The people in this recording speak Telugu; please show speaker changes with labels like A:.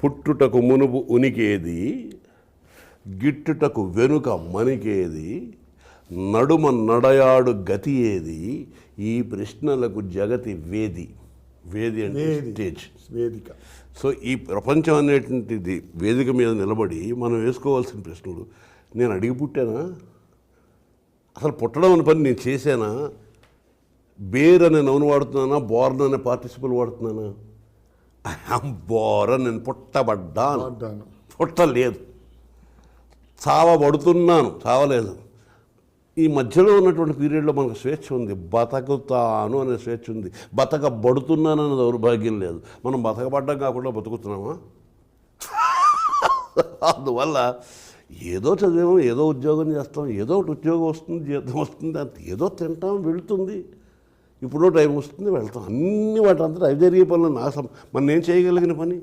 A: పుట్టుటకు మునుపు ఉనికేది, గిట్టుటకు వెనుక మనికేది, నడుమ నడయాడు గతి ఏది, ఈ ప్రశ్నలకు జగతి వేది. వేది అంటే స్టేజ్,
B: వేదిక.
A: సో ఈ ప్రపంచం అనేటువంటిది వేదిక మీద నిలబడి మనం వేసుకోవాల్సిన ప్రశ్నలు, నేను అడిగి పుట్టానా, అసలు పుట్టడం అనే పని నేను చేశానా, బేర్ అనే నౌన్ వాడుతున్నానా, బోర్న్ అనే పార్టిసిపల్ వాడుతున్నానా? ఐఆమ్ బోర్న్, నేను పుట్టబడ్డాను, పుట్టలేదు. చావబడుతున్నాను, చావలేదు. ఈ మధ్యలో ఉన్నటువంటి పీరియడ్లో మనకు స్వేచ్ఛ ఉంది, బతకుతాను అనే స్వేచ్ఛ ఉంది, బతకబడుతున్నాననే దౌర్భాగ్యం లేదు. మనం బతకబడ్డం కాకుండా బతుకుతున్నామా? అందువల్ల ఏదో చదివాము, ఏదో ఉద్యోగం చేస్తాం, ఏదో ఒకటి ఉద్యోగం వస్తుంది, జీతం వస్తుంది, అంత ఏదో తింటాం, వెళుతుంది, ఇప్పుడో టైం వస్తుంది, వెళ్తాం. అన్ని వాటి అంతా అవి జరిగే పనులు మనం ఏం చేయగలిగిన పని?